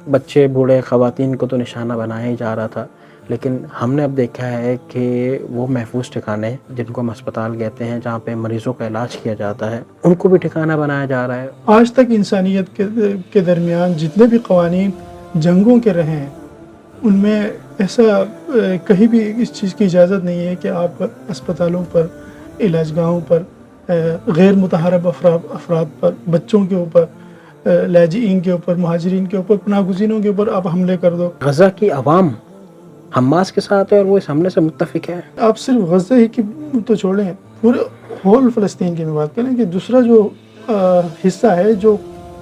بچے بوڑھے خواتین کو تو نشانہ بنایا ہی جا رہا تھا، لیکن ہم نے اب دیکھا ہے کہ وہ محفوظ ٹھکانے جن کو ہم اسپتال کہتے ہیں، جہاں پہ مریضوں کا علاج کیا جاتا ہے، ان کو بھی ٹھکانہ بنایا جا رہا ہے۔ آج تک انسانیت کے درمیان جتنے بھی قوانین جنگوں کے رہے ہیں، ان میں ایسا کہیں بھی اس چیز کی اجازت نہیں ہے کہ آپ اسپتالوں پر، علاج گاہوں پر، غیر متحرک افراد پر، بچوں کے اوپر، لاجئین کے اوپر، مہاجرین کے اوپر، پناہ گزینوں کے اوپر آپ حملے کر دو۔ غزہ کی عوام حماس کے ساتھ ہے اور وہ اس حملے سے متفق ہے۔ آپ صرف غزہ ہی کی تو چھوڑیں، پورے ہول فلسطین کی میں بات کریں کہ دوسرا جو حصہ ہے جو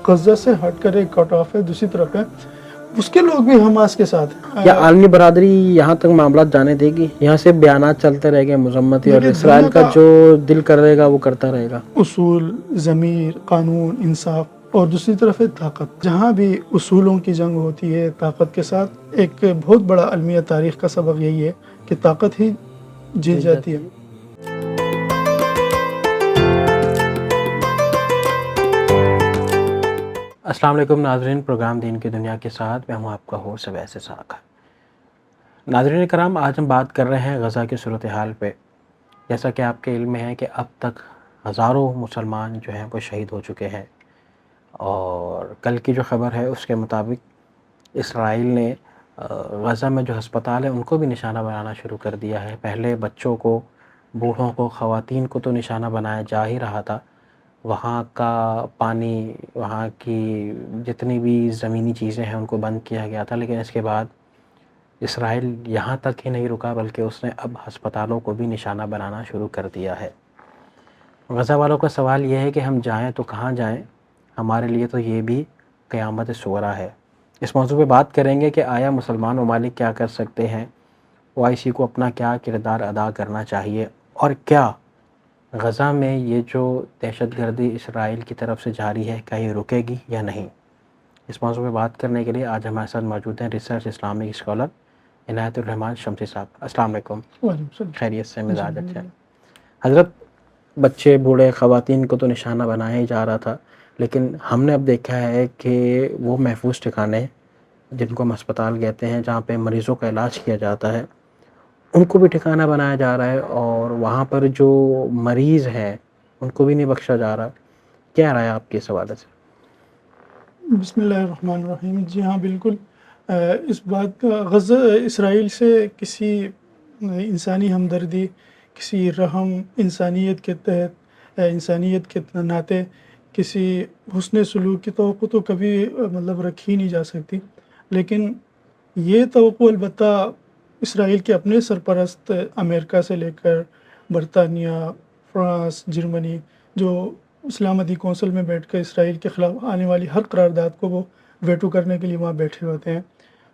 غزہ سے ہٹ کر ایک کٹ آف ہے، دوسری طرف ہے، اس کے لوگ بھی حماس کے ساتھ ہیں۔ یا عالمی برادری یہاں تک معاملات جانے دے گی؟ یہاں سے بیانات چلتے رہ گئے مذمتی، اور دیکھیے، اسرائیل دنیا کا جو دل کر رہے گا وہ کرتا رہے گا۔ اصول، ضمیر، قانون، انصاف، اور دوسری طرف ہے طاقت۔ جہاں بھی اصولوں کی جنگ ہوتی ہے طاقت کے ساتھ، ایک بہت بڑا علمیہ تاریخ کا سبق یہی ہے کہ طاقت ہی جیت جاتی ہے۔ السلام علیکم ناظرین، پروگرام دین کی دنیا کے ساتھ میں ہوں آپ کا ہوسٹ اویس اسحاق۔ ناظرین کرام، آج ہم بات کر رہے ہیں غزہ کی صورتحال پہ۔ جیسا کہ آپ کے علم میں ہے کہ اب تک ہزاروں مسلمان جو ہیں وہ شہید ہو چکے ہیں، اور کل کی جو خبر ہے اس کے مطابق اسرائیل نے غزہ میں جو ہسپتال ہیں ان کو بھی نشانہ بنانا شروع کر دیا ہے۔ پہلے بچوں کو، بوڑھوں کو، خواتین کو تو نشانہ بنایا جا ہی رہا تھا، وہاں کا پانی، وہاں کی جتنی بھی زمینی چیزیں ہیں ان کو بند کیا گیا تھا، لیکن اس کے بعد اسرائیل یہاں تک ہی نہیں رکا بلکہ اس نے اب ہسپتالوں کو بھی نشانہ بنانا شروع کر دیا ہے۔ غزہ والوں کا سوال یہ ہے کہ ہم جائیں تو کہاں جائیں؟ ہمارے لیے تو یہ بھی قیامت صغریٰ ہے۔ اس موضوع پہ بات کریں گے کہ آیا مسلمان ممالک کیا کر سکتے ہیں، OIC کو اپنا کیا کردار ادا کرنا چاہیے، اور کیا غزہ میں یہ جو دہشت گردی اسرائیل کی طرف سے جاری ہے کیا یہ رکے گی یا نہیں؟ اس موضوع پہ بات کرنے کے لیے آج ہمارے ساتھ موجود ہیں ریسرچ اسلامک اسکالر عنایت الرحمان شمسی صاحب۔ السلام علیکم۔ وعلیکم السلام۔ خیریت سے؟ مزاج اچھا ہے حضرت؟ بچے بوڑھے خواتین کو تو نشانہ بنایا ہی جا رہا تھا، لیکن ہم نے اب دیکھا ہے کہ وہ محفوظ ٹھکانے جن کو ہم اسپتال کہتے ہیں، جہاں پہ مریضوں کا علاج کیا جاتا ہے، ان کو بھی ٹھکانہ بنایا جا رہا ہے، اور وہاں پر جو مریض ہیں ان کو بھی نہیں بخشا جا رہا۔ کیا رائے آپ کی اس حوالے سے؟ بسم اللہ الرحمن الرحیم۔ جی ہاں، بالکل اس بات کا غزہ اسرائیل سے کسی انسانی ہمدردی، کسی رحم، انسانیت کے تحت، انسانیت کے ناطے کسی حسن سلوک کی توقع تو کبھی رکھی نہیں جا سکتی، لیکن یہ توقع البتہ اسرائیل کے اپنے سرپرست امریکہ سے لے کر برطانیہ، فرانس، جرمنی، جو سلامتی کونسل میں بیٹھ کر اسرائیل کے خلاف آنے والی ہر قرارداد کو وہ ویٹو کرنے کے لیے وہاں بیٹھے ہوتے ہیں،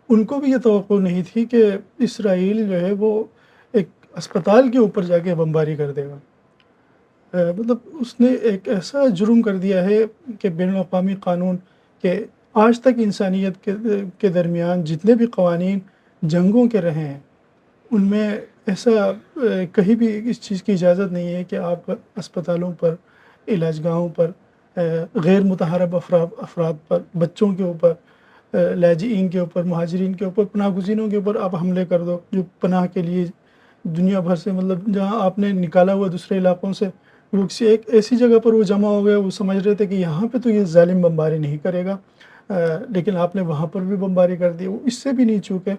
ان کو بھی یہ توقع نہیں تھی کہ اسرائیل جو ہے وہ ایک اسپتال کے اوپر جا کے بمباری کر دے گا۔ اس نے ایک ایسا جرم کر دیا ہے کہ بین الاقوامی قانون کہ آج تک انسانیت کے درمیان جتنے بھی قوانین جنگوں کے رہے ہیں، ان میں ایسا کہیں بھی اس چیز کی اجازت نہیں ہے کہ آپ اسپتالوں پر، علاج گاہوں پر، غیر متحرک افراد پر، بچوں کے اوپر، لاجئین کے اوپر، مہاجرین کے اوپر، پناہ گزینوں کے اوپر آپ حملے کر دو، جو پناہ کے لیے دنیا بھر سے جہاں آپ نے نکالا ہوا دوسرے علاقوں سے، وہ کسی ایک ایسی جگہ پر وہ جمع ہو گئے، وہ سمجھ رہے تھے کہ یہاں پہ تو یہ ظالم بمباری نہیں کرے گا، لیکن آپ نے وہاں پر بھی بمباری کر دی۔ وہ اس سے بھی نہیں چوکے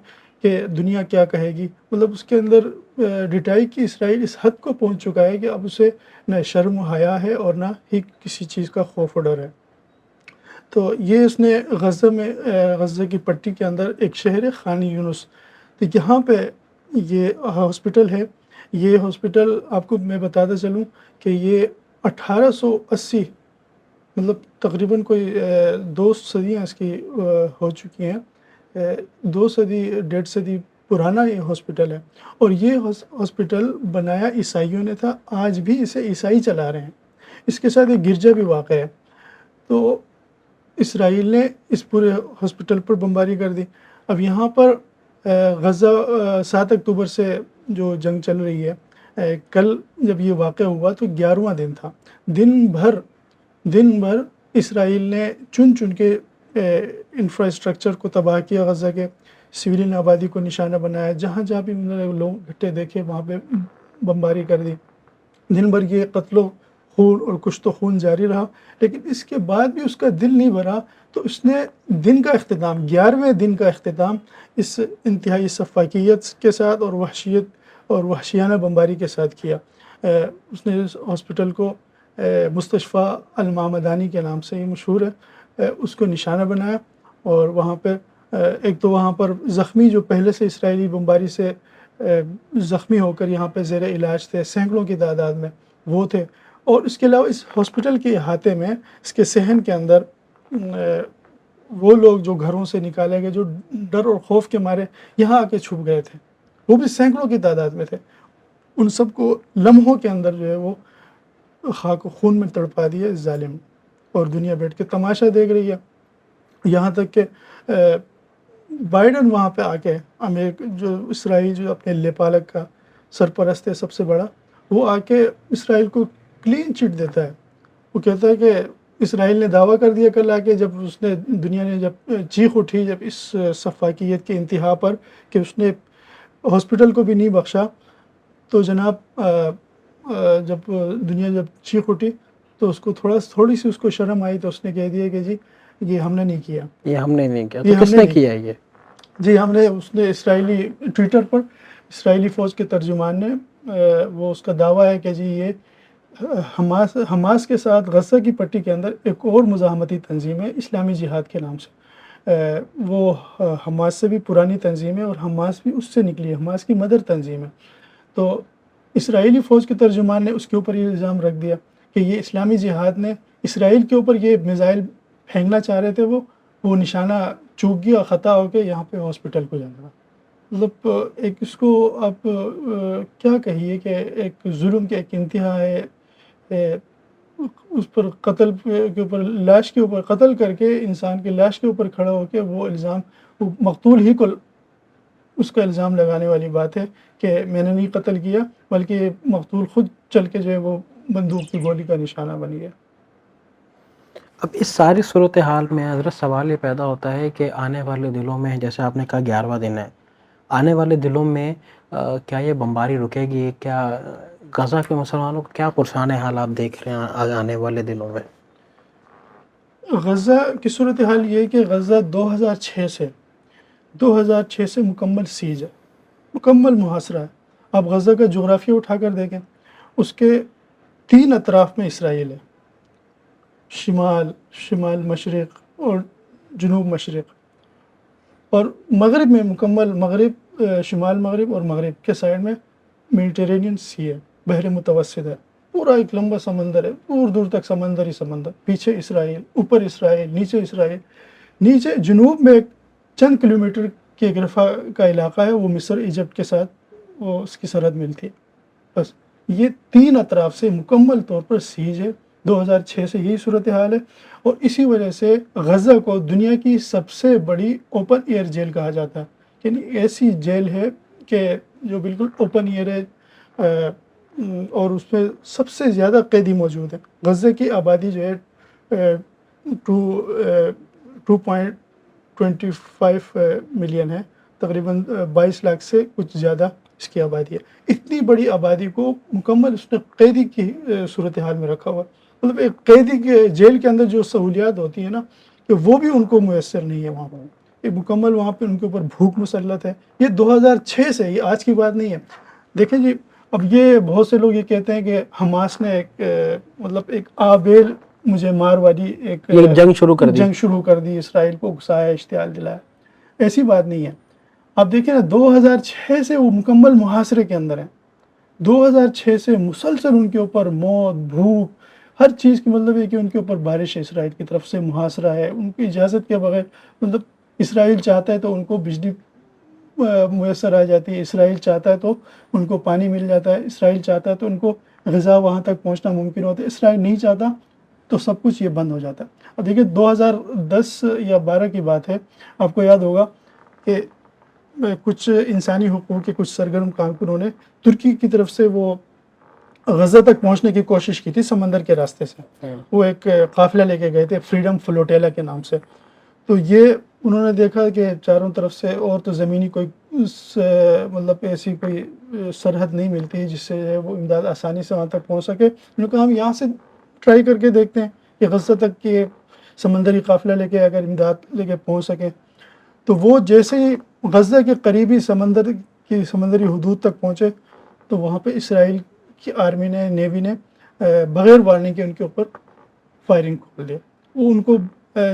کہ دنیا کیا کہے گی، اس کے اندر ڈٹائی کی اسرائیل اس حد کو پہنچ چکا ہے کہ اب اسے نہ شرم و حیا ہے اور نہ ہی کسی چیز کا خوف و ڈر ہے۔ تو یہ اس نے غزہ کی پٹی کے اندر ایک شہر ہے خان یونس، تو یہاں پہ یہ ہاسپٹل ہے۔ یہ ہاسپٹل آپ کو میں بتاتا چلوں کہ یہ 1880 تقریباً کوئی 2 صدیاں اس کی ہو چکی ہیں، 2 صدی 1.5 صدی پرانا یہ ہاسپٹل ہے، اور یہ ہاسپٹل بنایا عیسائیوں نے تھا، آج بھی اسے عیسائی چلا رہے ہیں۔ اس کے ساتھ ایک گرجا بھی واقع ہے۔ تو اسرائیل نے اس پورے ہاسپٹل پر بمباری کر دی۔ اب یہاں پر غزہ 7 اکتوبر سے جو جنگ چل رہی ہے، کل جب یہ واقع ہوا تو 11واں دن تھا۔ دن بھر اسرائیل نے چن کے انفراسٹرکچر کو تباہ کیا، غزہ کے سویلین آبادی کو نشانہ بنایا، جہاں جہاں بھی انہوں نے لوگ گھٹے دیکھے وہاں پہ بمباری کر دی۔ دن بھر یہ قتل و خون اور کچھ تو خون جاری رہا، لیکن اس کے بعد بھی اس کا دل نہیں بھرا، تو اس نے دن کا اختتام 11ویں دن کا اختتام اس انتہائی سفاکیت کے ساتھ اور وحشیت اور وحشیانہ بمباری کے ساتھ کیا۔ اس نے اس ہاسپٹل کو مستشفیٰ المعمدانی کے نام سے ہی مشہور ہے، اس کو نشانہ بنایا، اور وہاں پہ ایک تو وہاں پر زخمی جو پہلے سے اسرائیلی بمباری سے زخمی ہو کر یہاں پہ زیر علاج تھے، سینکڑوں کی تعداد میں وہ تھے، اور اس کے علاوہ اس ہاسپٹل کے احاطے میں، اس کے صحن کے اندر وہ لوگ جو گھروں سے نکالے گئے، جو ڈر اور خوف کے مارے یہاں آ کے چھپ گئے تھے، وہ بھی سینکڑوں کی تعداد میں تھے، ان سب کو لمحوں کے اندر جو ہے وہ خاک و خون میں تڑپا دیا اس ظالم، اور دنیا بیٹھ کے تماشا دیکھ رہی ہے۔ یہاں تک کہ بائیڈن وہاں پہ آ کے جو اسرائیل جو اپنے لیپالک کا سرپرست ہے سب سے بڑا، وہ آ کے اسرائیل کو کلین چٹ دیتا ہے۔ وہ کہتا ہے کہ اسرائیل نے دعویٰ کر دیا کل آ کے، جب اس نے دنیا نے جب چیخ اٹھی جب اس سفاکیت کے انتہا پر کہ اس نے ہاسپٹل کو بھی نہیں بخشا، تو جناب جب دنیا جب چیخ اٹھی تو اس کو تھوڑی سی اس کو شرم آئی، تو اس نے کہہ دیا کہ جی یہ ہم نے نہیں کیا، یہ ہم نے نہیں کیا، یہ تو ہم کس نے نے نہیں کیا یہ؟ جی اس نے اسرائیلی ٹویٹر پر اسرائیلی فوج کے ترجمان نے وہ اس کا دعویٰ ہے کہ جی یہ حماس کے ساتھ غزہ کی پٹی کے اندر ایک اور مزاحمتی تنظیم ہے اسلامی جہاد کے نام سے، وہ حماس سے بھی پرانی تنظیم ہے، اور حماس بھی اس سے نکلی ہے، حماس کی مدر تنظیم ہے۔ تو اسرائیلی فوج کے ترجمان نے اس کے اوپر یہ الزام رکھ دیا کہ یہ اسلامی جہاد نے اسرائیل کے اوپر یہ میزائل پھینکنا چاہ رہے تھے، وہ نشانہ چوک گیا، خطا ہو کے یہاں پہ ہاسپٹل کو جانا۔ مطلب ایک اس کو آپ کیا کہیے کہ ایک ظلم کے ایک انتہا ہے، اس پر قتل کے اوپر لاش کے اوپر قتل کر کے انسان کی لاش کے اوپر کھڑا ہو کے وہ الزام، وہ مقتول ہی کو اس کا الزام لگانے والی بات ہے کہ میں نے نہیں قتل کیا، بلکہ مقتول خود چل کے جو ہے وہ بندوق کی گولی کا نشانہ بن گیا۔ اب اس ساری صورتحال میں حضرت سوال یہ پیدا ہوتا ہے کہ آنے والے دنوں میں، جیسے آپ نے کہا 11واں دن ہے، آنے والے دنوں میں کیا یہ بمباری رکے گی؟ کیا غزہ کے مسلمانوں کو کیا پرسان حال آپ دیکھ رہے ہیں آنے والے دنوں میں؟ غزہ کی صورتحال یہ ہے کہ غزہ 2006 سے مکمل سیج ہے، مکمل محاصرہ ہے۔ آپ غزہ کا جغرافیہ اٹھا کر دیکھیں، اس کے 3 اطراف میں اسرائیل ہے، شمال مشرق اور جنوب مشرق، اور مغرب میں مکمل مغرب، شمال مغرب اور مغرب کے سائڈ میں میڈیٹرینین سی ہے، بحر متوسط ہے، پورا ایک لمبا سمندر ہے، دور دور تک سمندر ہی سمندر، پیچھے اسرائیل، اوپر اسرائیل، نیچے اسرائیل، نیچے جنوب میں چند کلومیٹر کی ایک رفح کا علاقہ ہے، وہ مصر ایجپٹ کے ساتھ وہ اس کی سرحد ملتی ہے۔ بس یہ 3 اطراف سے مکمل طور پر سیج ہے۔ 2006 سے یہی صورتحال ہے، اور اسی وجہ سے غزہ کو دنیا کی سب سے بڑی اوپن ایئر جیل کہا جاتا ہے، یعنی ایسی جیل ہے کہ جو بالکل اوپن ایئر ہے، اور اس میں سب سے زیادہ قیدی موجود ہیں۔ غزہ کی آبادی جو ہے 2.25 ملین ہے، تقریباً 22 لاکھ سے کچھ زیادہ اس کی آبادی ہے۔ اتنی بڑی آبادی کو مکمل اس نے قیدی کی صورتحال میں رکھا ہوا، مطلب ایک قیدی کے جیل کے اندر جو سہولیات ہوتی ہیں نا، کہ وہ بھی ان کو میسر نہیں ہے وہاں پر، یہ مکمل وہاں پہ ان کے اوپر بھوک مسلط ہے۔ یہ 2006 سے، یہ آج کی بات نہیں ہے۔ دیکھیں جی، اب یہ بہت سے لوگ یہ کہتے ہیں کہ حماس نے مطلب ایک آبیل مجھے مار والی ایک جنگ شروع کر دی، اسرائیل کو اکسایا، اشتعال دلایا۔ ایسی بات نہیں ہے۔ آپ دیکھیں نا، 2006 سے وہ مکمل محاصرے کے اندر ہیں، 2006 سے مسلسل ان کے اوپر موت، بھوک، ہر چیز کی، مطلب ہے کہ ان کے اوپر بارش ہے، اسرائیل کی طرف سے محاصرہ ہے، ان کی اجازت کے بغیر، مطلب اسرائیل چاہتا ہے تو ان کو بجلی میسر آ جاتی ہے، اسرائیل چاہتا ہے تو ان کو پانی مل جاتا ہے، اسرائیل چاہتا ہے تو ان کو غذا وہاں تک پہنچنا ممکن ہوتا ہے، اسرائیل نہیں چاہتا تو سب کچھ یہ بند ہو جاتا ہے۔ اب دیکھیں 2010 یا 12 کی بات ہے، آپ کو یاد ہوگا کہ کچھ انسانی حقوق کے کچھ سرگرم کارکنوں نے ترکی کی طرف سے وہ غزہ تک پہنچنے کی کوشش کی تھی سمندر کے راستے سے، وہ ایک قافلہ لے کے گئے تھے فریڈم فلوٹیلا کے نام سے، تو یہ انہوں نے دیکھا کہ چاروں طرف سے اور تو زمینی کوئی مطلب ایسی کوئی سرحد نہیں ملتی جس سے وہ امداد آسانی سے وہاں تک پہنچ سکے. انہوں نے کہا ہم یہاں سے ٹرائی کر کے دیکھتے ہیں کہ غزہ تک کے سمندری قافلہ لے کے اگر امداد لے کے پہنچ سکیں. تو وہ جیسے ہی غزہ کے قریبی سمندری حدود تک پہنچے تو وہاں پہ اسرائیل کی آرمی نے نیوی نے بغیر وارننگ کے ان کے اوپر فائرنگ کھول دیا. وہ ان کو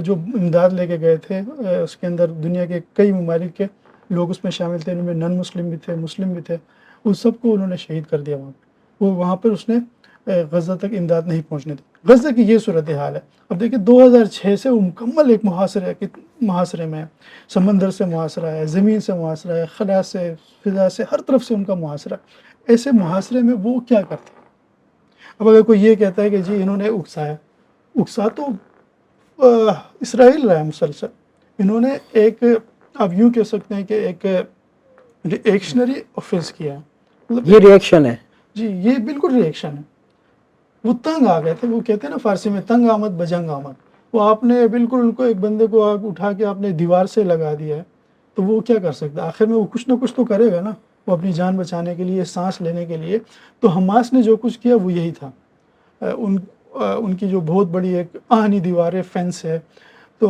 جو امداد لے کے گئے تھے اس کے اندر دنیا کے کئی ممالک کے لوگ اس میں شامل تھے، ان میں نن مسلم بھی تھے، مسلم بھی تھے، ان سب کو انہوں نے شہید کر دیا وہاں پہ. وہ وہاں پر اس نے غزہ تک امداد نہیں پہنچنے دی. غزہ کی یہ صورتحال ہے. اب دیکھیں 2006 سے وہ مکمل ایک محاصرے میں ہے. سمندر سے محاصرہ ہے، زمین سے محاصرہ ہے، خلا سے، فضا سے، ہر طرف سے ان کا محاصرہ. ایسے محاصرے میں وہ کیا کرتے ہیں؟ اب اگر کوئی یہ کہتا ہے کہ جی انہوں نے اکسا تو اسرائیل رہا ہے مسلسل. انہوں نے ایک آپ یوں کہہ سکتے ہیں کہ ایک ریئیکشنری آفینس کیا ہے. مطلب یہ ریئیکشن ہے. جی یہ بالکل ریئیکشن ہے. وہ تنگ آ گئے تھے. وہ کہتے ہیں نا فارسی میں تنگ آمد بجنگ آمد. وہ آپ نے بالکل ان کو ایک بندے کو اٹھا کے آپ نے دیوار سے لگا دیا ہے تو وہ کیا کر سکتا ہے؟ آخر میں وہ کچھ نہ کچھ تو کرے گا نا، وہ اپنی جان بچانے کے لیے، سانس لینے کے لیے. تو حماس نے جو کچھ کیا وہ یہی تھا. ان کی جو بہت بڑی ایک آہنی دیوار ہے، فینس ہے، تو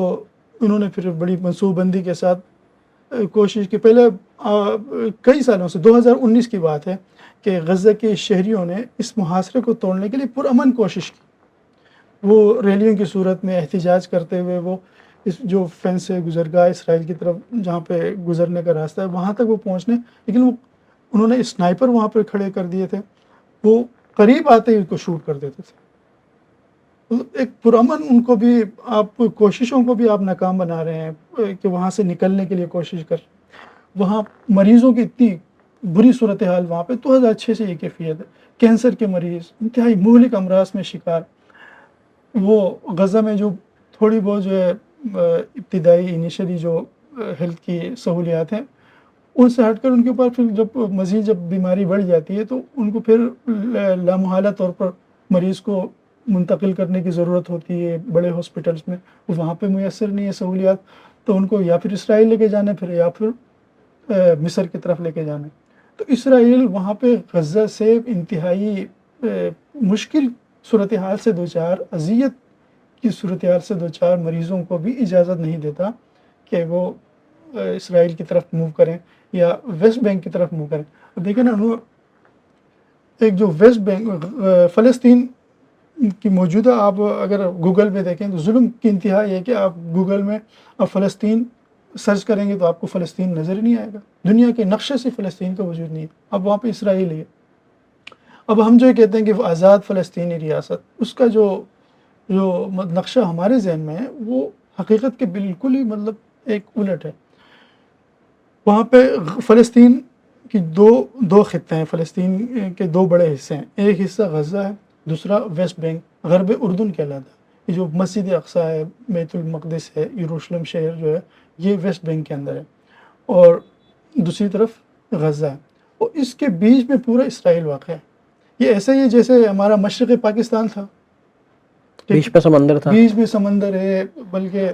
انہوں نے پھر بڑی منصوبہ بندی کے ساتھ کوشش کی. پہلے کئی سالوں سے 2019 کی بات ہے کہ غزہ کے شہریوں نے اس محاصرے کو توڑنے کے لیے پرامن کوشش کی. وہ ریلیوں کی صورت میں احتجاج کرتے ہوئے وہ اس جو فینس سے گزرگاہ اسرائیل کی طرف جہاں پہ گزرنے کا راستہ ہے وہاں تک وہ پہنچنے، لیکن انہوں نے اسنائپر وہاں پہ کھڑے کر دیے تھے. وہ قریب آتے ہی ان کو شوٹ کر دیتے تھے. ایک پرامن ان کو بھی آپ کوششوں کو بھی آپ ناکام بنا رہے ہیں کہ وہاں سے نکلنے کے لیے کوشش کر. وہاں مریضوں کی اتنی بری صورتحال وہاں پہ 2006 سے یہ کیفیت ہے. کینسر کے مریض، انتہائی مہلک امراض میں شکار. وہ غزہ میں جو تھوڑی بہت جو ہے ابتدائی انیشلی جو ہیلتھ کی سہولیات ہیں ان سے ہٹ کر ان کے اوپر پھر جب مزید جب بیماری بڑھ جاتی ہے تو ان کو پھر لامحالہ طور پر مریض کو منتقل کرنے کی ضرورت ہوتی ہے بڑے ہاسپٹلس میں. وہاں پہ میسر نہیں ہے سہولیات، تو ان کو یا پھر اسرائیل لے کے جانے پھر یا پھر مصر کی طرف لے کے جانے. تو اسرائیل وہاں پہ غزہ سے انتہائی مشکل صورتحال سے دوچار، اذیت کی صورتحال سے دوچار مریضوں کو بھی اجازت نہیں دیتا کہ وہ اسرائیل کی طرف موو کریں یا ویسٹ بینک کی طرف موو کریں. اب دیکھیں نا ایک جو ویسٹ بینک فلسطین کی موجودہ آپ اگر گوگل پہ دیکھیں تو ظلم کی انتہا یہ ہے کہ آپ گوگل میں آپ فلسطین سرچ کریں گے تو آپ کو فلسطین نظر ہی نہیں آئے گا. دنیا کے نقشے سے فلسطین کا وجود نہیں ہے. اب وہاں پہ اسرائیل ہے. اب ہم جو کہتے ہیں کہ آزاد فلسطینی ریاست، اس کا جو نقشہ ہمارے ذہن میں ہے وہ حقیقت کے بالکل ہی مطلب ایک الٹ ہے. وہاں پہ فلسطین کی دو خطے ہیں. فلسطین کے دو بڑے حصے ہیں. ایک حصہ غزہ ہے، دوسرا ویسٹ بینک غرب اردن کہلاتا ہے. یہ جو مسجد اقصی ہے، بیت المقدس ہے، یروشلم شہر جو ہے یہ ویسٹ بینک کے اندر ہے، اور دوسری طرف غزہ ہے. اور اس کے بیچ میں پورا اسرائیل واقع ہے. یہ ایسا ہی ہے جیسے ہمارا مشرق پاکستان تھا، بیچ پہ سمندر تھا، بیچ میں سمندر ہے، بلکہ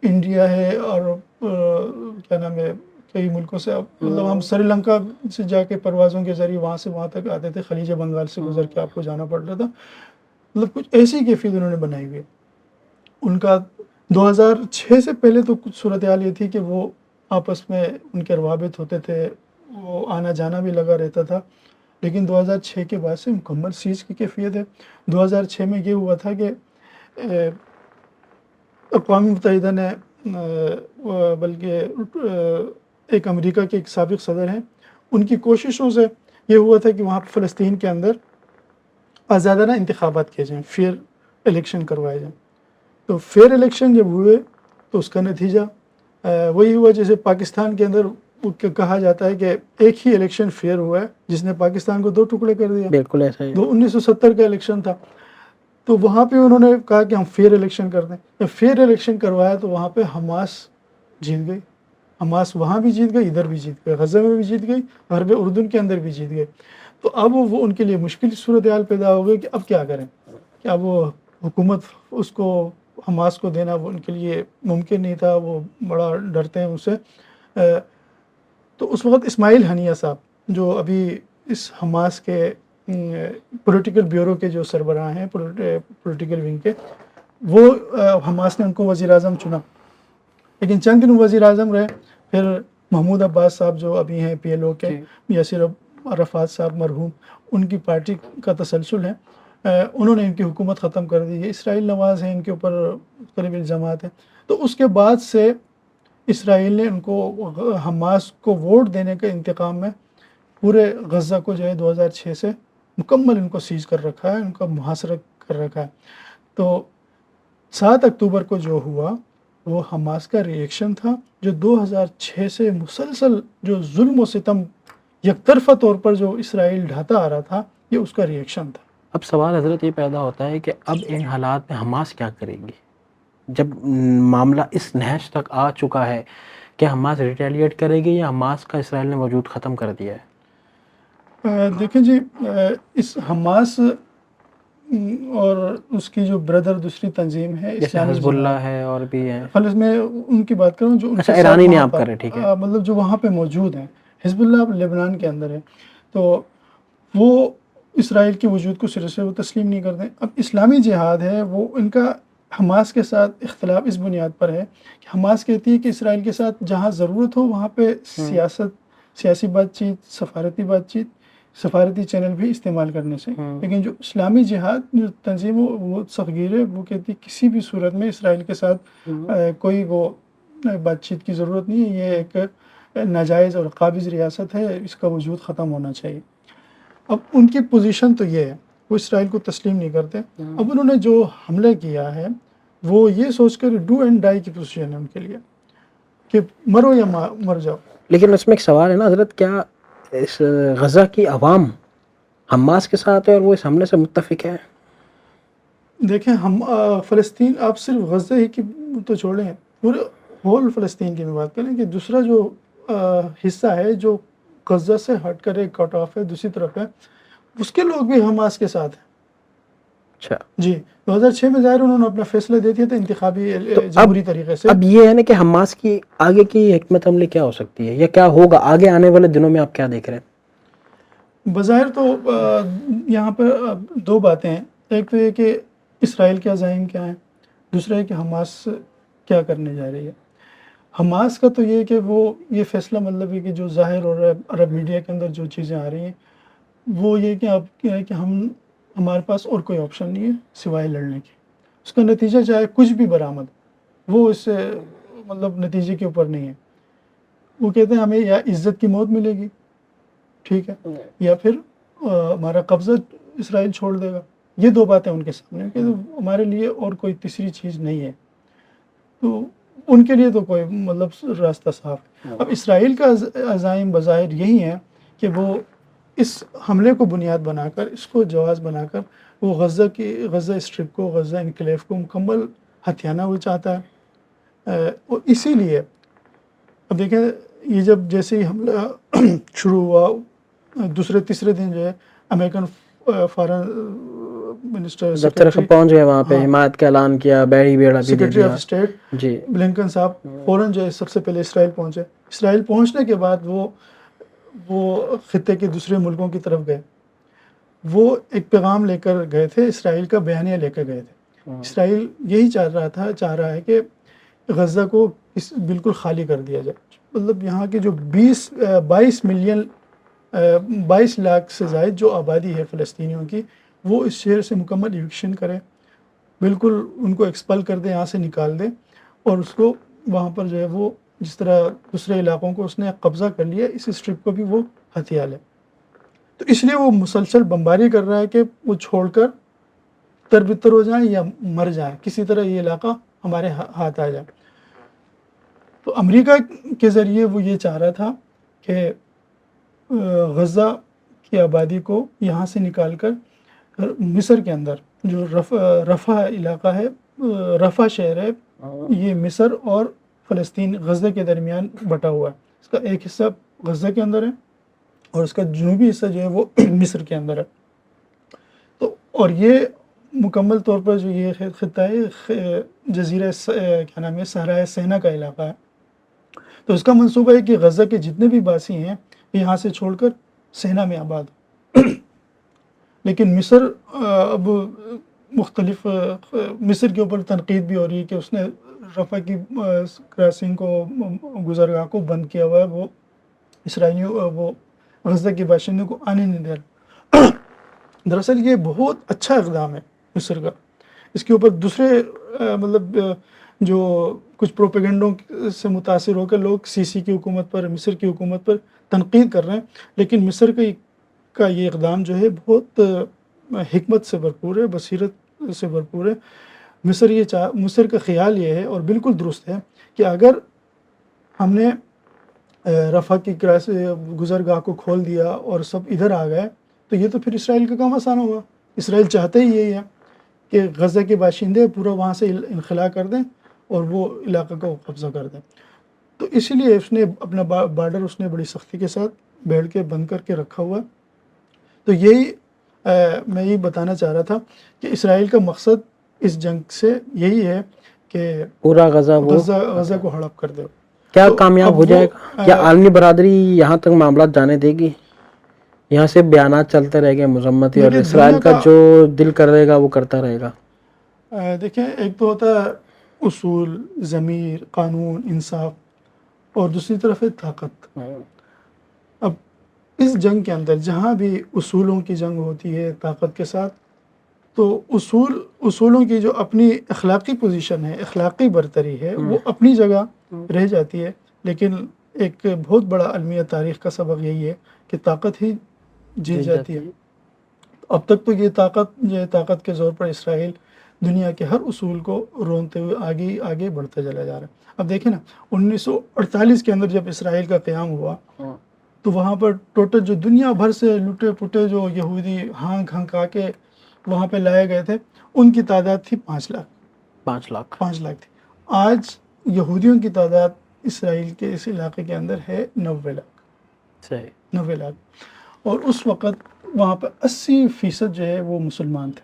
انڈیا ہے اور کیا نام ہے کئی ملکوں سے. مطلب ہم سری لنکا سے جا کے پروازوں کے ذریعے وہاں سے وہاں تک آتے تھے. خلیج بنگال سے گزر کے آپ کو جانا پڑ رہا تھا. مطلب کچھ ایسی کیفیت انہوں نے بنائی ہوئی ہے. ان کا 2006 سے پہلے تو کچھ صورتحال یہ تھی کہ وہ آپس میں ان کے روابط ہوتے تھے، وہ آنا جانا بھی لگا رہتا تھا. لیکن 2006 کے بعد سے مکمل سیز کی کیفیت ہے. 2006 میں یہ ہوا تھا کہ اقوام متحدہ نے بلکہ ایک امریکہ کے ایک سابق صدر ہیں، ان کی کوششوں سے یہ ہوا تھا کہ وہاں فلسطین کے اندر آزادانہ انتخابات کیے جائیں، فیئر الیکشن کروائے جائیں. تو فیئر الیکشن جب ہوئے تو اس کا نتیجہ وہی ہوا جیسے پاکستان کے اندر کہا جاتا ہے کہ ایک ہی الیکشن فیئر ہوا ہے جس نے پاکستان کو 2 ٹکڑے کر دیا. بالکل ایسا ہی. 1970 کا الیکشن تھا. تو وہاں پہ انہوں نے کہا کہ ہم فیئر الیکشن کر دیں. جب فیئر الیکشن کروایا تو وہاں پہ حماس جیت گئی. حماس وہاں بھی جیت گئی، ادھر بھی جیت گئی، غزہ میں بھی جیت گئی، غرب اردن کے اندر بھی جیت گئی. تو اب وہ ان کے لیے مشکل صورتحال پیدا ہو گئی کہ اب کیا کریں. کہ اب وہ حکومت اس کو حماس کو دینا وہ ان کے لیے ممکن نہیں تھا، وہ بڑا ڈرتے ہیں ان سے۔ تو اس وقت اسماعیل ہنیہ صاحب جو ابھی اس حماس کے پولیٹیکل بیورو کے جو سربراہ ہیں، پولیٹیکل ونگ کے، وہ حماس نے ان کو وزیر اعظم چنا، لیکن چند دن وزیر اعظم رہے۔ پھر محمود عباس صاحب جو ابھی ہیں پی ایل او کے، یاسر عرفات صاحب مرحوم، ان کی پارٹی کا تسلسل ہے، انہوں نے ان کی حکومت ختم کر دی ہے۔ اسرائیل نواز ہیں، ان کے اوپر مختلف الزامات ہیں۔ تو اس کے بعد سے اسرائیل نے ان کو حماس کو ووٹ دینے کے انتقام میں پورے غزہ کو جو ہے 2006 سے مکمل ان کو سیز کر رکھا ہے، ان کا محاصرہ کر رکھا ہے۔ تو 7 اکتوبر کو جو ہوا وہ حماس کا ری ایکشن تھا، جو 2006 سے مسلسل جو ظلم و ستم یک طرفہ طور پر جو اسرائیل ڈھاتا آ رہا تھا، یہ اس کا ری ایکشن تھا۔ اب سوال حضرت یہ پیدا ہوتا ہے کہ اب ان حالات میں حماس کیا کرے گی جب معاملہ اس نہج تک آ چکا ہے کہ حماس ریٹیلیٹ کرے گی، یا حماس کا اسرائیل نے وجود ختم کر دیا ہے؟ دیکھیں جی، اس حماس اور اس کی جو بردر دوسری تنظیم ہے جیسے اسلامی حزب اللہ ہے اور بھی ہیں، فلس میں ان کی بات کروں جو ان اچھا کے ساتھ ایرانی نہیں وہاں آپ پر کر رہے، ٹھیک ہے، مطلب جو وہاں پہ موجود ہیں، حزب اللہ لبنان کے اندر ہے، تو وہ اسرائیل کے وجود کو سرے سے وہ تسلیم نہیں کرتے۔ اب اسلامی جہاد ہے، وہ ان کا حماس کے ساتھ اختلاف اس بنیاد پر ہے کہ حماس کہتی ہے کہ اسرائیل کے ساتھ جہاں ضرورت ہو وہاں پہ سیاسی بات چیت، سفارتی بات چیت، سفارتی چینل بھی استعمال کرنے سے، لیکن جو اسلامی جہاد جو تنظیم وہ سختگیر ہے، وہ کہتی ہے کسی بھی صورت میں اسرائیل کے ساتھ کوئی وہ بات چیت کی ضرورت نہیں ہے، یہ ایک ناجائز اور قابض ریاست ہے، اس کا وجود ختم ہونا چاہیے۔ اب ان کی پوزیشن تو یہ ہے، وہ اسرائیل کو تسلیم نہیں کرتے۔ اب انہوں نے جو حملہ کیا ہے وہ یہ سوچ کر ڈو اینڈ ڈائی کی پوزیشن ہے ان کے لیے کہ مرو یا مر جاؤ۔ لیکن اس میں ایک سوال ہے نا حضرت، کیا اس غزہ کی عوام حماس کے ساتھ ہے اور وہ اس حملے سے متفق ہے؟ دیکھیں، ہم فلسطین، آپ صرف غزہ ہی کی تو چھوڑیں، پورے ہول فلسطین کی میں بات کریں کہ دوسرا جو حصہ ہے جو غزہ سے ہٹ کر ایک کٹ آف ہے دوسری طرف ہے، اس کے لوگ بھی حماس کے ساتھ ہیں۔ اچھا، جی، 2006 میں ظاہر انہوں نے اپنا فیصلہ دے دیا تھا انتخابی جمہوری طریقے سے۔ اب یہ ہے نا کہ حماس کی آگے کی حکمت عملی کیا ہو سکتی ہے یا کیا ہوگا آگے آنے والے دنوں میں، آپ کیا دیکھ رہے ہیں؟ بظاہر تو یہاں پر دو باتیں ہیں، ایک تو یہ کہ اسرائیل کے عزائم کیا ہیں، دوسرا ہے کہ حماس کیا کرنے جا رہی ہے۔ حماس کا تو یہ کہ وہ یہ فیصلہ مطلب ہے کہ جو ظاہر ہو رہا ہے عرب میڈیا کے اندر جو چیزیں آ رہی ہیں وہ یہ کہ اب کیا ہے کہ ہمارے پاس اور کوئی آپشن نہیں ہے سوائے لڑنے کی۔ اس کا نتیجہ چاہے کچھ بھی برآمد، وہ اس سے مطلب نتیجے کے اوپر نہیں ہے۔ وہ کہتے ہیں ہمیں یا عزت کی موت ملے گی، ٹھیک ہے، یا پھر ہمارا قبضہ اسرائیل چھوڑ دے گا۔ یہ دو باتیں ان کے سامنے کہ ہمارے لیے اور کوئی تیسری چیز نہیں ہے۔ تو ان کے لیے تو کوئی مطلب راستہ صاف ہے۔ اب اسرائیل کا عزائم بظاہر یہی ہے کہ وہ اس حملے کو بنیاد بنا کر، اس کو جواز بنا کر، وہ غزہ اسٹرپ کو، غزہ انکلیو کو مکمل ہتھیانا وہ چاہتا ہے۔ اور اسی لیے اب دیکھیں، یہ جب جیسے ہی حملہ شروع ہوا، دوسرے تیسرے دن جو ہے امریکن فارن منسٹر جب طرف پہنچ گئے وہاں پہ، حمایت کا اعلان کیا، بیڑی بیڑا بھی دے سیکرٹری دیا آف اسٹیٹ جی بلنکن صاحب فوراً جو ہے سب سے پہلے اسرائیل پہنچے۔ اسرائیل پہنچنے کے بعد وہ خطے کے دوسرے ملکوں کی طرف گئے، وہ ایک پیغام لے کر گئے تھے، اسرائیل کا بیانیہ لے کر گئے تھے۔ اسرائیل یہی چاہ رہا ہے کہ غزہ کو بالکل خالی کر دیا جائے، مطلب یہاں کے جو 22 لاکھ سے زائد جو آبادی ہے فلسطینیوں کی، وہ اس شہر سے مکمل ایوکشن کرے، بالکل ان کو ایکسپل کر دے، یہاں سے نکال دے، اور اس کو وہاں پر جو ہے وہ جس طرح دوسرے علاقوں کو اس نے قبضہ کر لیا، اس اسٹرپ کو بھی وہ ہتھیا لے۔ تو اس لیے وہ مسلسل بمباری کر رہا ہے کہ وہ چھوڑ کر تربتر ہو جائیں یا مر جائیں، کسی طرح یہ علاقہ ہمارے ہاتھ آ جائے۔ تو امریکہ کے ذریعے وہ یہ چاہ رہا تھا کہ غزہ کی آبادی کو یہاں سے نکال کر مصر کے اندر جو رفح علاقہ ہے، رفح شہر ہے، یہ مصر اور فلسطین غزہ کے درمیان بٹا ہوا ہے۔ اس کا ایک حصہ غزہ کے اندر ہے اور اس کا جنوبی حصہ جو ہے وہ مصر کے اندر ہے۔ تو اور یہ مکمل طور پر جو یہ خطہ ہے جزیرہ کیا نام ہے صحرائے سینا کا علاقہ ہے. تو اس کا منصوبہ ہے کہ غزہ کے جتنے بھی باسی ہیں یہاں سے چھوڑ کر سینا میں آباد ہو. لیکن مصر اب مختلف مصر کے اوپر تنقید بھی ہو رہی ہے کہ اس نے رفح کی کراسنگ کو گزرگاہ کو بند کیا ہوا ہے، وہ اسرائیلیوں وہ غزہ کے باشندوں کو آنے نہیں دے رہا. دراصل یہ بہت اچھا اقدام ہے مصر کا. اس کے اوپر دوسرے مطلب جو کچھ پروپیگنڈوں سے متاثر ہو کر لوگ سیسی کی حکومت پر، مصر کی حکومت پر تنقید کر رہے ہیں، لیکن مصر کا یہ اقدام جو ہے بہت حکمت سے بھرپور ہے، بصیرت سے بھرپور ہے. مصر کا خیال یہ ہے اور بالکل درست ہے کہ اگر ہم نے رفح کی گزرگاہ کو کھول دیا اور سب ادھر آ گئے تو یہ تو پھر اسرائیل کا کام آسان ہوگا. اسرائیل چاہتے ہی یہی ہے کہ غزہ کے باشندے پورا وہاں سے انخلا کر دیں اور وہ علاقہ کو قبضہ کر دیں. تو اسی لیے اس نے اپنا بارڈر اس نے بڑی سختی کے ساتھ بیٹھ کے بند کر کے رکھا ہوا. تو یہی میں یہی بتانا چاہ رہا تھا کہ اسرائیل کا مقصد اس جنگ سے یہی ہے کہ پورا غزہ کو ہڑپ کر دے. کیا تو کامیاب اب ہو جائے گا؟ کیا عالمی برادری یہاں تک معاملات جانے دے گی؟ یہاں سے بیانات چلتے رہے گے مذمتی، اور دیکھیے اسرائیل کا جو دل کر رہے گا وہ کرتا رہے گا. دیکھیں ایک تو ہوتا ہے اصول، ضمیر، قانون، انصاف، اور دوسری طرف ہے طاقت. اب اس جنگ کے اندر جہاں بھی اصولوں کی جنگ ہوتی ہے طاقت کے ساتھ، تو اصولوں کی جو اپنی اخلاقی پوزیشن ہے، اخلاقی برتری ہے، وہ اپنی جگہ رہ جاتی ہے. لیکن ایک بہت بڑا علمیہ تاریخ کا سبق یہی ہے کہ طاقت ہی جیت جاتی ہے. اب تک تو یہ طاقت کے زور پر اسرائیل دنیا کے ہر اصول کو رونتے ہوئے آگے بڑھتے چلا جا رہا ہے. اب دیکھیں نا 1948 کے اندر جب اسرائیل کا قیام ہوا تو وہاں پر ٹوٹل جو دنیا بھر سے لٹے پٹے جو یہودی ہانک ہنکا کے وہاں پہ لائے گئے تھے، ان کی تعداد تھی 5 لاکھ. 5 لاکھ تھی. آج یہودیوں کی تعداد اسرائیل کے اس علاقے کے اندر ہے 90 لاکھ. 90 لاکھ. اور اس وقت وہاں پہ 80% جو ہے وہ مسلمان تھے،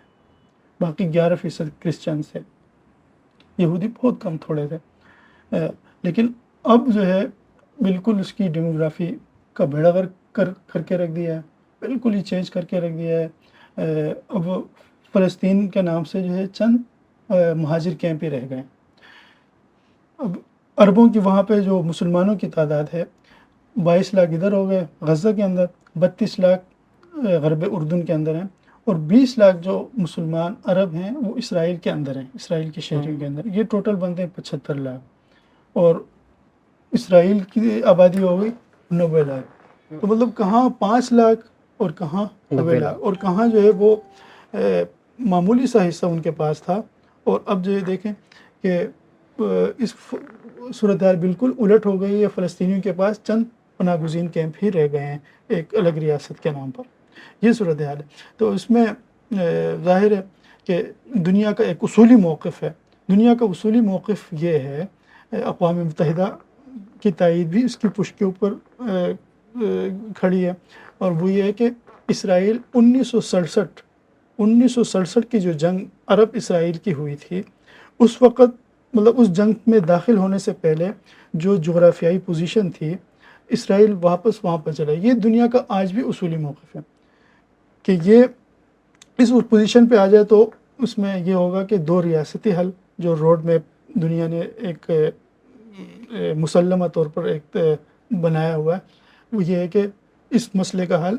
باقی 11% کرسچن تھے. یہودی بہت کم تھوڑے تھے. لیکن اب جو ہے بالکل اس کی ڈیموگرافی کا بیڑا غرق کر کے رکھ دیا ہے، بالکل ہی چینج کر کے رکھ دیا ہے. اب فلسطین کے نام سے جو ہے چند مہاجر کیمپ ہی رہ گئے. اب عربوں کی وہاں پہ جو مسلمانوں کی تعداد ہے 22 لاکھ ادھر ہو گئے غزہ کے اندر، 32 لاکھ غرب اردن کے اندر ہیں، اور 20 لاکھ جو مسلمان عرب ہیں وہ اسرائیل کے اندر ہیں، اسرائیل کے شہریوں کے اندر. یہ ٹوٹل بنتے ہیں 75 لاکھ. اور اسرائیل کی آبادی ہو گئی 90 لاکھ. تو مطلب کہاں 5 لاکھ اور کہاں 90 لاکھ، اور کہاں جو ہے وہ معمولی سا حصہ ان کے پاس تھا. اور اب جو یہ دیکھیں کہ اس صورتحال بالکل الٹ ہو گئی ہے. فلسطینیوں کے پاس چند پناہ گزین کیمپ ہی رہ گئے ہیں ایک الگ ریاست کے نام پر. یہ صورتحال ہے. تو اس میں ظاہر ہے کہ دنیا کا ایک اصولی موقف ہے. دنیا کا اصولی موقف یہ ہے، اقوام متحدہ کی تائید بھی اس کی پشت کے اوپر کھڑی ہے، اور وہ یہ ہے کہ اسرائیل 1967 کی جو جنگ عرب اسرائیل کی ہوئی تھی، اس وقت مطلب اس جنگ میں داخل ہونے سے پہلے جو جغرافیائی پوزیشن تھی، اسرائیل واپس وہاں پر چلا. یہ دنیا کا آج بھی اصولی موقف ہے کہ یہ اس پوزیشن پہ آ جائے تو اس میں یہ ہوگا کہ 2 ریاستی حل جو روڈ میپ دنیا نے ایک مسلمہ طور پر ایک بنایا ہوا ہے، وہ یہ ہے کہ اس مسئلے کا حل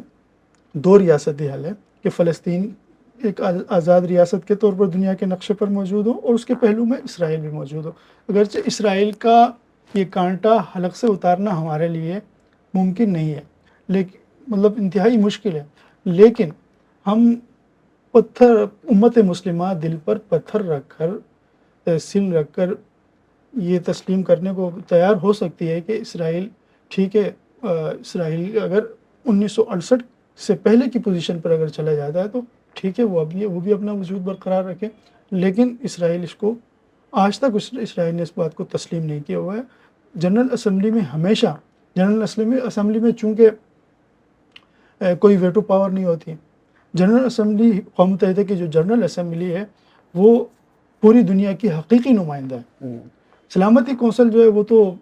2 ریاستی حل ہے کہ فلسطین ایک آزاد ریاست کے طور پر دنیا کے نقشے پر موجود ہو اور اس کے پہلو میں اسرائیل بھی موجود ہو. اگرچہ اسرائیل کا یہ کانٹا حلق سے اتارنا ہمارے لیے ممکن نہیں ہے، لیکن مطلب انتہائی مشکل ہے، لیکن ہم امت مسلمہ دل پر پتھر رکھ کر سل رکھ کر یہ تسلیم کرنے کو تیار ہو سکتی ہے کہ اسرائیل ٹھیک ہے، اسرائیل اگر 1968 سے پہلے کی پوزیشن پر اگر چلا جاتا ہے تو ٹھیک ہے، وہ بھی اپنا وجود برقرار رکھے. لیکن اسرائیل اس کو آج تک اسرائیل نے اس بات کو تسلیم نہیں کیا ہوا ہے. جنرل اسمبلی میں ہمیشہ جنرل اسمبلی میں چونکہ کوئی ویٹو پاور نہیں ہوتی. جنرل اسمبلی قوم متحدہ کی جو جنرل اسمبلی ہے وہ پوری دنیا کی حقیقی نمائندہ ہے۔ سلامتی کونسل جو ہے وہ تو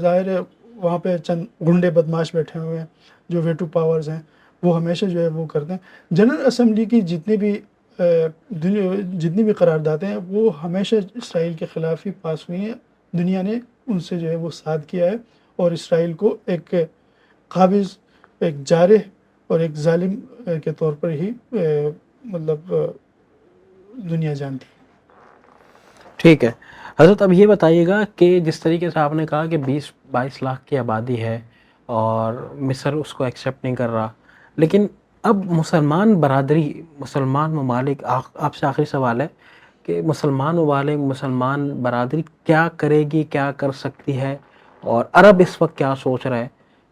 ظاہر ہے وہاں پہ چند گنڈے بدماش بیٹھے ہوئے ہیں جو ویٹو پاورز ہیں، وہ ہمیشہ جو ہے وہ کرتے ہیں۔ جنرل اسمبلی کی جتنی بھی قراردادیں ہیں وہ ہمیشہ اسرائیل کے خلاف ہی پاس ہوئی ہیں۔ دنیا نے ان سے جو ہے وہ ساتھ کیا ہے اور اسرائیل کو ایک قابض، ایک جارح اور ایک ظالم کے طور پر ہی مطلب دنیا جانتی ہے۔ ٹھیک ہے حضرت، اب یہ بتائیے گا کہ جس طریقے سے آپ نے کہا کہ 20-22 لاکھ کی آبادی ہے اور مصر اس کو ایکسیپٹ نہیں کر رہا، لیکن اب مسلمان برادری، مسلمان ممالک، آپ سے آخری سوال ہے کہ مسلمان ممالک، مسلمان برادری کیا کرے گی، کیا کر سکتی ہے، اور عرب اس وقت کیا سوچ رہا ہے،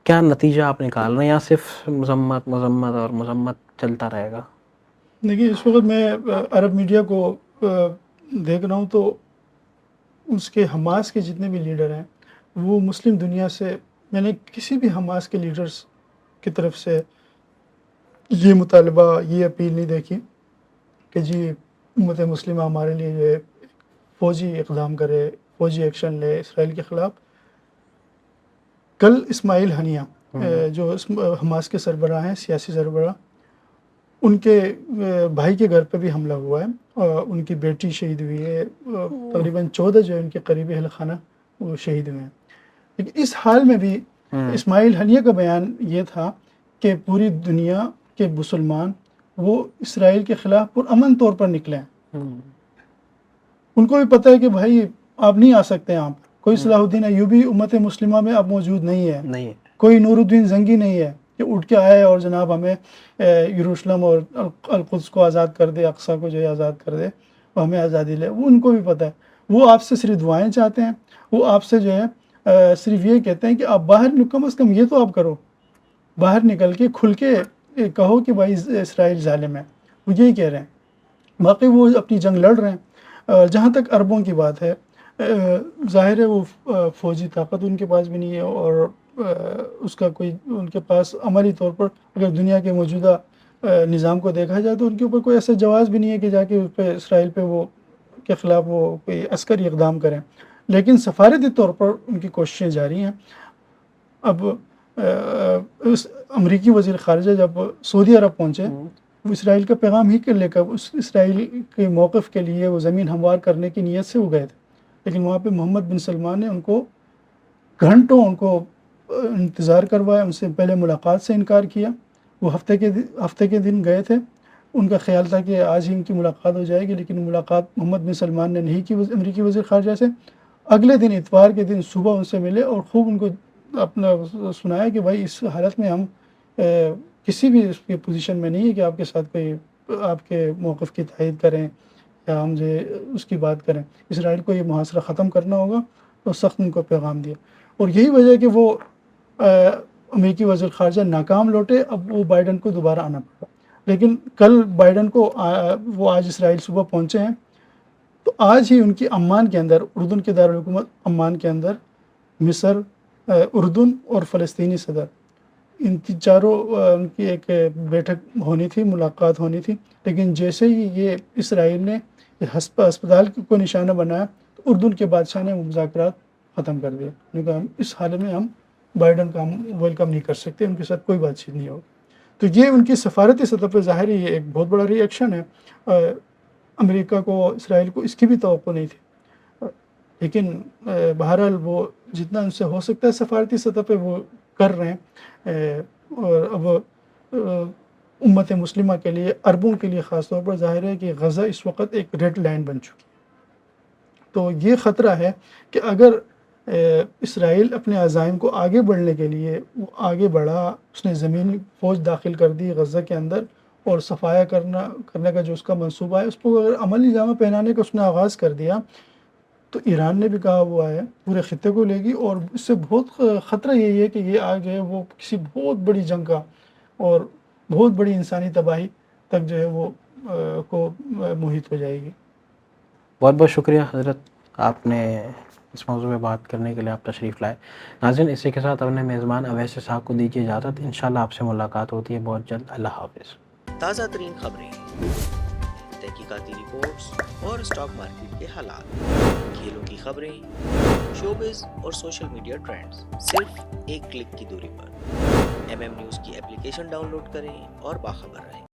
کیا نتیجہ آپ نکال رہے ہیں، یا صرف مذمت اور مذمت چلتا رہے گا؟ دیکھیے اس وقت میں عرب میڈیا کو دیکھ رہا ہوں تو اس کے حماس کے جتنے بھی لیڈر ہیں وہ مسلم دنیا سے، میں نے کسی بھی حماس کے لیڈرز کی طرف سے یہ مطالبہ، یہ اپیل نہیں دیکھی کہ جی امت مسلمہ ہمارے لیے جو ہے فوجی اقدام کرے، فوجی ایکشن لے اسرائیل کے خلاف۔ کل اسماعیل ہنیہ جو حماس کے سربراہ ہیں، سیاسی سربراہ، ان کے بھائی کے گھر پہ بھی حملہ ہوا ہے، ان کی بیٹی شہید ہوئی ہے، تقریباً 14 جو ہے ان کے قریبی اہل خانہ وہ شہید ہوئے ہیں۔ لیکن اس حال میں بھی اسماعیل ہنیہ کا بیان یہ تھا کہ پوری دنیا کے مسلمان وہ اسرائیل کے خلاف پرامن طور پر نکلے ہیں۔ ان کو بھی پتہ ہے کہ بھائی آپ نہیں آ سکتے یہاں پر، کوئی صلاح الدین ایوبی امت مسلمہ میں اب موجود نہیں ہے، کوئی نور الدین زنگی نہیں ہے کہ اٹھ کے آئے اور جناب ہمیں یروشلم اور القدس کو آزاد کر دے، اقصیٰ کو جو ہے آزاد کر دے، وہ ہمیں آزادی لے۔ وہ ان کو بھی پتہ ہے، وہ آپ سے صرف دعائیں چاہتے ہیں، وہ آپ سے جو ہے صرف یہ کہتے ہیں کہ آپ باہر کم از کم یہ تو آپ کرو، باہر نکل کے کھل کے کہو کہ بھائی اسرائیل ظالم ہے۔ وہ یہی کہہ رہے ہیں، باقی وہ اپنی جنگ لڑ رہے ہیں۔ جہاں تک عربوں کی بات ہے، ظاہر ہے وہ فوجی طاقت ان کے پاس بھی نہیں ہے، اور اس کا کوئی ان کے پاس عملی طور پر اگر دنیا کے موجودہ نظام کو دیکھا جائے تو ان کے اوپر کوئی ایسا جواز بھی نہیں ہے کہ جا کے اس پہ اسرائیل پہ وہ کے خلاف وہ کوئی عسکری اقدام کریں، لیکن سفارتی طور پر ان کی کوششیں جاری ہیں۔ اب اس امریکی وزیر خارجہ جب سعودی عرب پہنچے، وہ اسرائیل کا پیغام ہی لے کر اس اسرائیل کے موقف کے لیے وہ زمین ہموار کرنے کی نیت سے وہ گئے تھے، لیکن وہاں پہ محمد بن سلمان نے ان کو گھنٹوں ان کو انتظار کروایا، ان سے پہلے ملاقات سے انکار کیا۔ وہ ہفتے کے دن گئے تھے، ان کا خیال تھا کہ آج ہی ان کی ملاقات ہو جائے گی، لیکن ملاقات محمد بن سلمان نے نہیں کی امریکی وزیر خارجہ سے۔ اگلے دن اتوار کے دن صبح ان سے ملے اور خوب ان کو اپنا سنایا کہ بھائی اس حالت میں ہم کسی بھی اس کی پوزیشن میں نہیں ہے کہ آپ کے ساتھ کوئی آپ کے موقف کی تائید کریں یا ہم جو اس کی بات کریں، اسرائیل کو یہ محاصرہ ختم کرنا ہوگا، تو سخت ان کو پیغام دیا۔ اور یہی وجہ کہ وہ امریکی وزیر خارجہ ناکام لوٹے، اب وہ بائیڈن کو دوبارہ آنا پڑا۔ لیکن کل بائیڈن کو وہ آج اسرائیل صبح پہنچے ہیں، تو آج ہی ان کی عمان کے اندر، اردن کے دارالحکومت عمان کے اندر، مصر، اردن اور فلسطینی صدر، ان چاروں ان کی ایک بیٹھک ہونی تھی، ملاقات ہونی تھی، لیکن جیسے ہی یہ اسرائیل نے ہسپتال کو نشانہ بنایا تو اردن کے بادشاہ نے مذاکرات ختم کر دیے، کیونکہ اس حالت میں ہم بائیڈن کا ہم ویلکم نہیں کر سکتے، ان کے ساتھ کوئی بات چیت نہیں ہوگی۔ تو یہ ان کی سفارتی سطح پہ ظاہر یہ ایک بہت بڑا ری ایکشن ہے۔ امریکہ کو، اسرائیل کو اس کی بھی توقع نہیں تھی، لیکن بہرحال وہ جتنا ان سے ہو سکتا ہے سفارتی سطح پہ وہ کر رہے ہیں۔ اور اب امت مسلمہ کے لیے، عربوں کے لیے خاص طور پر ظاہر ہے کہ غزہ اس وقت ایک ریڈ لائن بن چکی ہے۔ تو یہ خطرہ ہے کہ اگر اسرائیل اپنے عزائم کو آگے بڑھنے کے لیے وہ آگے بڑھا، اس نے زمینی فوج داخل کر دی غزہ کے اندر، اور صفایا کرنے کا جو اس کا منصوبہ ہے اس کو اگر عملی جامہ پہنانے کا اس نے آغاز کر دیا، تو ایران نے بھی کہا ہوا ہے پورے خطے کو لے گی، اور اس سے بہت خطرہ یہی ہے کہ یہ آگے وہ کسی بہت بڑی جنگ کا اور بہت بڑی انسانی تباہی تک جو ہے وہ کو محیط ہو جائے گی۔ بہت بہت شکریہ حضرت، آپ نے اس موضوع پہ بات کرنے کے لیے آپ تشریف لائے۔ ناظرین، اسی کے ساتھ اپنے میزبان اویس اسحاق کو دیجیے اجازت، انشاءاللہ آپ سے ملاقات ہوتی ہے بہت جلد۔ اللہ حافظ۔ تازہ ترین خبریں، تحقیقاتی رپورٹس اور اسٹاک مارکیٹ کے حالات، کھیلوں کی خبریں، شوبز اور سوشل میڈیا ٹرینڈز صرف ایک کلک کی دوری پر۔ ایم ایم نیوز کی اپلیکیشن ڈاؤن لوڈ کریں اور باخبر رہیں۔